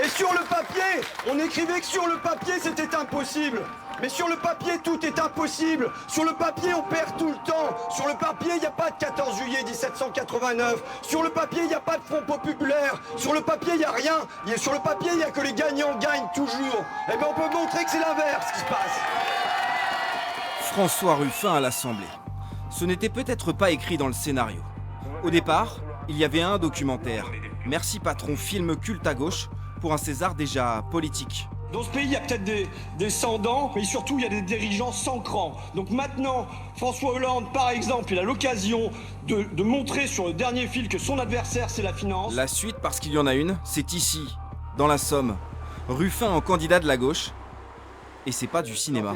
Et sur le papier, on écrivait que sur le papier, c'était impossible. Mais sur le papier, tout est impossible. Sur le papier, on perd tout le temps. Sur le papier, il n'y a pas de 14 juillet 1789. Sur le papier, il n'y a pas de Front populaire. Sur le papier, il n'y a rien. Sur le papier, il n'y a que les gagnants gagnent toujours. Eh bien, on peut montrer que c'est l'inverse qui se passe. François Ruffin à l'Assemblée. Ce n'était peut-être pas écrit dans le scénario. Au départ, il y avait un documentaire. Merci patron, film culte à gauche, pour un César déjà politique. Dans ce pays, il y a peut-être des sans-dents, mais surtout, il y a des dirigeants sans cran. Donc maintenant, François Hollande, par exemple, il a l'occasion de montrer sur le dernier fil que son adversaire, c'est la finance. La suite, parce qu'il y en a une, c'est ici, dans la Somme. Ruffin en candidat de la gauche. Et c'est pas du cinéma.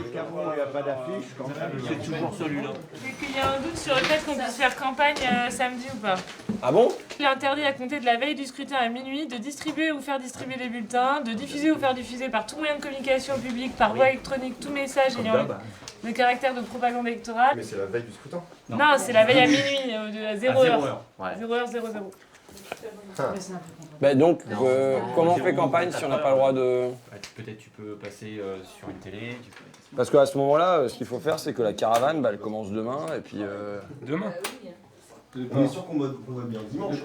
C'est toujours celui-là. C'est qu'il y a un doute sur le fait qu'on puisse faire campagne samedi ou pas. Ah bon? Il est interdit à compter de la veille du scrutin à minuit de distribuer ou faire distribuer les bulletins, de diffuser ou faire diffuser par tout moyen de communication publique, par voie électronique, tout message ayant le caractère de propagande électorale. Mais c'est la veille du scrutin. Non, c'est la veille à minuit, à 0h. 0h00. Bah donc, comment on fait campagne si on n'a pas le droit de... Peut-être tu peux passer sur une télé. Parce qu'à ce moment-là, ce qu'il faut faire, c'est que la caravane, elle commence demain, et puis... Demain. On est sûr qu'on va bien dimanche.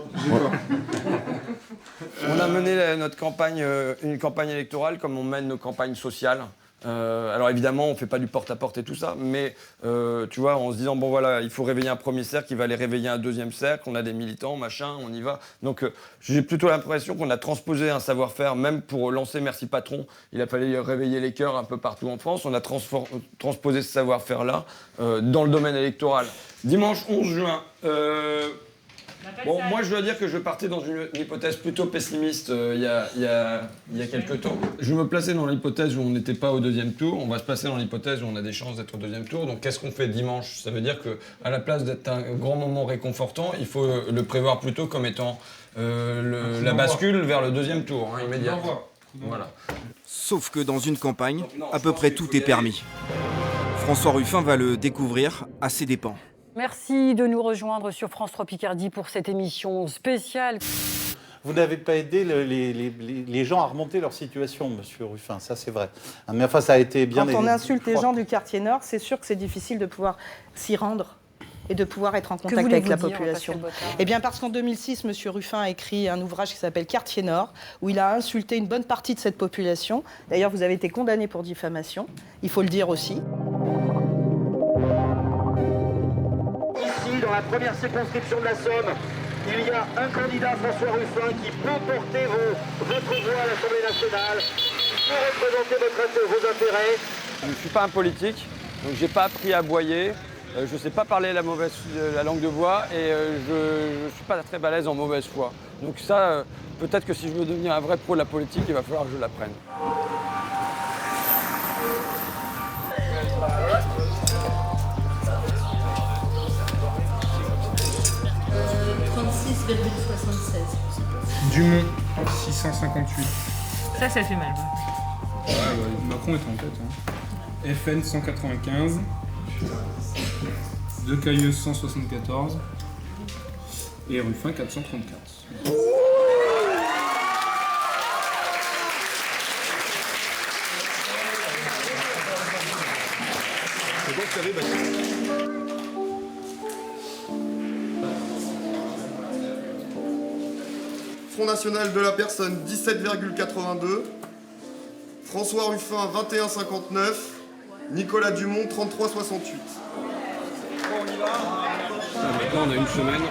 On a mené notre campagne, une campagne électorale comme on mène nos campagnes sociales. Alors évidemment, on ne fait pas du porte-à-porte et tout ça, mais tu vois, en se disant, bon voilà, il faut réveiller un premier cercle, il va aller réveiller un deuxième cercle, on a des militants, machin, on y va. Donc j'ai plutôt l'impression qu'on a transposé un savoir-faire, même pour lancer Merci Patron, il a fallu réveiller les cœurs un peu partout en France, on a transposé ce savoir-faire-là dans le domaine électoral. Dimanche 11 juin, bon, moi je dois dire que je partais dans une hypothèse plutôt pessimiste il y a quelques temps. Je me plaçais dans l'hypothèse où on n'était pas au deuxième tour, on va se placer dans l'hypothèse où on a des chances d'être au deuxième tour. Donc qu'est-ce qu'on fait dimanche? Ça veut dire qu'à la place d'être un grand moment réconfortant, il faut le prévoir plutôt comme étant la bascule vers le deuxième tour, immédiat. Voilà. Sauf que dans une campagne, à peu près tout est permis. François Ruffin va le découvrir à ses dépens. Merci de nous rejoindre sur France 3 Picardie pour cette émission spéciale. Vous n'avez pas aidé les gens à remonter leur situation, monsieur Ruffin, ça c'est vrai. Mais enfin, ça a été bien... Quand on insulte les gens du quartier nord, c'est sûr que c'est difficile de pouvoir s'y rendre et de pouvoir être en contact avec la population. Eh bien parce qu'en 2006, monsieur Ruffin a écrit un ouvrage qui s'appelle Quartier Nord, où il a insulté une bonne partie de cette population. D'ailleurs, vous avez été condamné pour diffamation, il faut le dire aussi. Dans la première circonscription de la Somme, il y a un candidat, François Ruffin, qui peut porter votre voix à l'Assemblée nationale, qui peut représenter vos intérêts. Je ne suis pas un politique, donc j'ai pas appris à aboyer, je ne sais pas parler la langue de bois et je ne suis pas très balèze en mauvaise foi. Donc ça, peut-être que si je veux devenir un vrai pro de la politique, il va falloir que je l'apprenne. Dumont, 658. Ça fait mal. Ouais, Macron est en tête. FN 195. Decailleuse 174. Et Ruffin 434. C'est bon, vous savez, Front National de la Personne, 17,82. François Ruffin, 21,59. Nicolas Dumont, 33,68. Maintenant, on a une semaine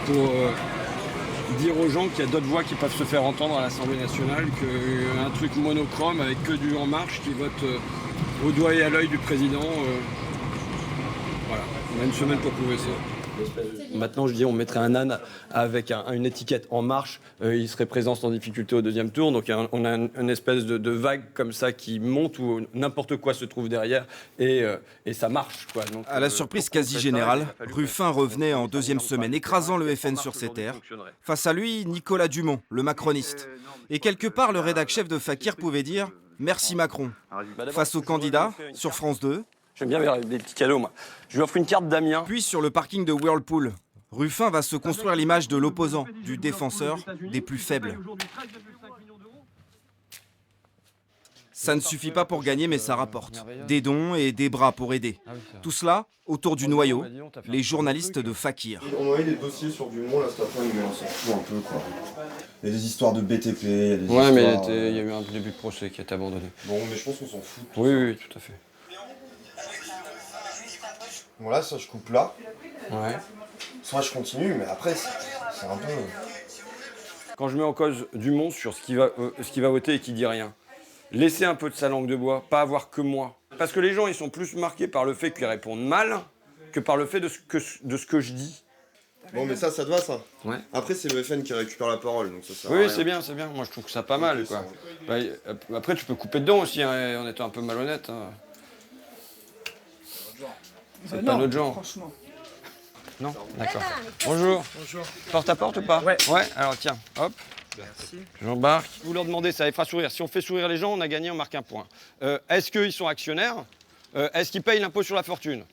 pour dire aux gens qu'il y a d'autres voix qui peuvent se faire entendre à l'Assemblée nationale qu'un truc monochrome avec que du En Marche qui vote au doigt et à l'œil du président. Voilà, on a une semaine pour prouver ça. Maintenant, je dis, on mettrait un âne avec une étiquette En Marche, il serait présent sans difficulté au deuxième tour. Donc, on a une espèce de vague comme ça qui monte où n'importe quoi se trouve derrière et ça marche, quoi. Donc, à la surprise quasi générale, Ruffin revenait en deuxième semaine, écrasant le FN sur ses terres. Face à lui, Nicolas Dumont, le macroniste. Et quelque part, le rédac-chef de Fakir pouvait dire « Merci Macron ». Face au candidat, sur France 2, j'aime bien faire des petits cadeaux, moi. Je lui offre une carte d'Amiens. Puis sur le parking de Whirlpool, Ruffin va se construire l'image de l'opposant, du défenseur des plus faibles. Ça ne suffit pas pour gagner, mais ça rapporte. Des dons et des bras pour aider. Tout cela autour du noyau, les journalistes de Fakir. On a eu des dossiers sur Dumont, là, cet après-midi, mais on s'en fout un peu, quoi. Il y a des histoires de BTP, il y a des histoires... mais il y a eu un début de procès qui a été abandonné. Bon, mais je pense qu'on s'en fout. Oui, tout à fait. Voilà, ça, je coupe là. Ouais. Soit je continue, mais après, c'est un peu... Quand je mets en cause Dumont sur ce qu'il va voter et qu'il dit rien, laisser un peu de sa langue de bois, pas avoir que moi. Parce que les gens, ils sont plus marqués par le fait qu'ils répondent mal que par le fait de ce que je dis. Bon, mais ça te va, ça? Ouais. Après, c'est le FN qui récupère la parole, donc ça sert à rien. Oui, c'est bien. Moi, je trouve que ça pas mal, quoi. Bah, après, tu peux couper dedans aussi, hein, en étant un peu malhonnête. Hein. C'est pas notre genre. Franchement. Non? D'accord. Bonjour. Porte à porte ou pas? Ouais. Ouais, alors tiens, hop. Merci. J'embarque. Vous leur demandez, ça les fera sourire. Si on fait sourire les gens, on a gagné, on marque un point. Est-ce qu'ils sont actionnaires? Est-ce qu'ils payent l'impôt sur la fortune?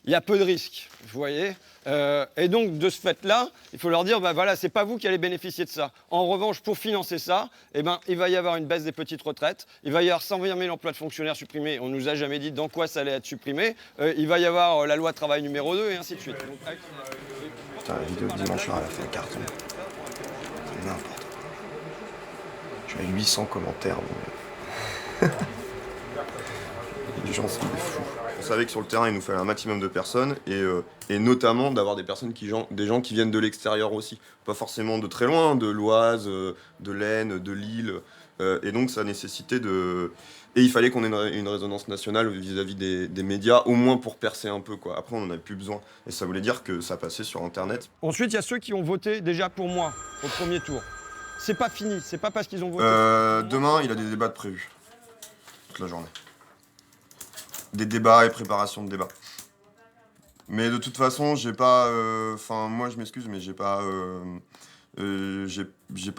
Il y a peu de risques, vous voyez. Et donc, de ce fait-là, il faut leur dire, bah voilà, c'est pas vous qui allez bénéficier de ça. En revanche, pour financer ça, eh ben, il va y avoir une baisse des petites retraites, il va y avoir 120 000 emplois de fonctionnaires supprimés, on nous a jamais dit dans quoi ça allait être supprimé, il va y avoir la loi travail numéro 2, et ainsi de suite. Putain, la vidéo de dimanche soir, elle a fait un carton. C'est n'importe quoi. J'ai 800 commentaires, bon. Les gens sont des fous. On savait que sur le terrain, il nous fallait un maximum de personnes et notamment d'avoir des personnes des gens qui viennent de l'extérieur aussi. Pas forcément de très loin, de l'Oise, de l'Aisne, de Lille. Et donc ça nécessitait de... Et il fallait qu'on ait une résonance nationale vis-à-vis des médias, au moins pour percer un peu, quoi. Après, on n'en avait plus besoin. Et ça voulait dire que ça passait sur Internet. Ensuite, il y a ceux qui ont voté déjà pour moi au premier tour. C'est pas fini, c'est pas parce qu'ils ont voté. Demain, il a des débats de prévus. Toute la journée. Des débats et préparation de débats. Mais de toute façon, j'ai pas... Enfin, moi, je m'excuse, mais j'ai pas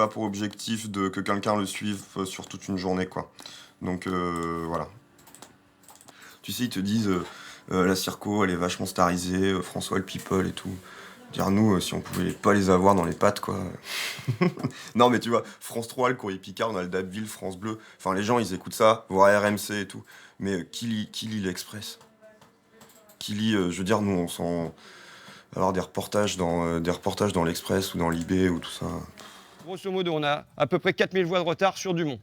pour objectif que quelqu'un le suive sur toute une journée, quoi. Donc, voilà. Tu sais, ils te disent, la Circo, elle est vachement starisée, François le People et tout. Dire nous, si on pouvait pas les avoir dans les pattes, quoi. Non, mais tu vois, France 3, le Courrier Picard, on a le Dabville, France Bleu. Enfin, les gens, ils écoutent ça, voire RMC et tout. Mais qui lit l'Express? Qui lit, je veux dire, nous, on s'en... Alors, des reportages dans l'Express ou dans l'IB ou tout ça. Grosso modo, on a à peu près 4000 voix de retard sur Dumont.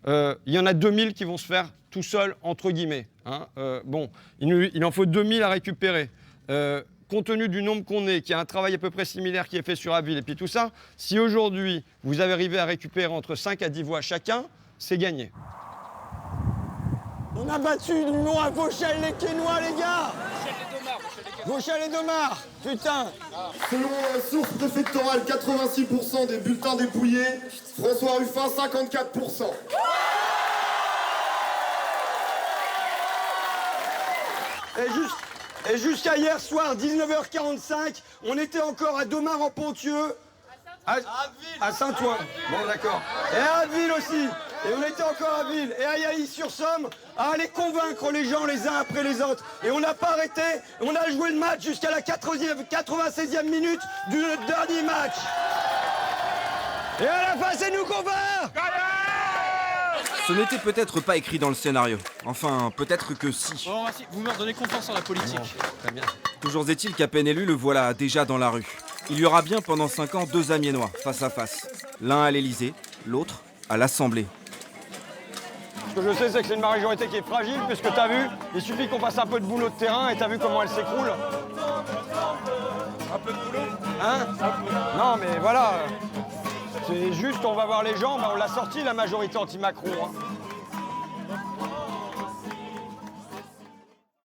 Il y en a 2000 qui vont se faire tout seuls, entre guillemets. Hein. Bon, il en faut 2000 à récupérer. Compte tenu du nombre qu'on est, qu'il y a un travail à peu près similaire qui est fait sur Abbeville et puis tout ça, si aujourd'hui vous avez arrivé à récupérer entre 5 à 10 voix chacun, c'est gagné. On a battu Dumont à Vauchelles-les-Quesnois, les gars! Vauchelles-les-Domars, putain! Selon source préfectorale, 86% des bulletins dépouillés. François Ruffin, 54%. Et jusqu'à hier soir, 19h45, on était encore à Domars-en-Ponthieu. À Saint-Ouen. Bon, d'accord. Et à Abbeville aussi. Et on était encore à Abbeville. Et à Yailly-sur-Somme, à aller convaincre les gens les uns après les autres. Et on n'a pas arrêté. On a joué le match jusqu'à la 96e minute du dernier match. Et à la fin, c'est nous qu'on va. Ce n'était peut-être pas écrit dans le scénario. Enfin, peut-être que si. Bon, merci. Vous me redonnez confiance en la politique. Très bien. Toujours est-il qu'à peine élu, le voilà déjà dans la rue. Il y aura bien pendant 5 ans 2 Amiénois, face à face. L'un à l'Élysée, l'autre à l'Assemblée. Ce que je sais, c'est que c'est une majorité qui est fragile, puisque t'as vu, il suffit qu'on fasse un peu de boulot de terrain et t'as vu comment elle s'écroule. Un peu de boulot? Hein? Non, mais voilà. C'est juste, on va voir les gens, bah on l'a sorti la majorité anti-Macron. Hein.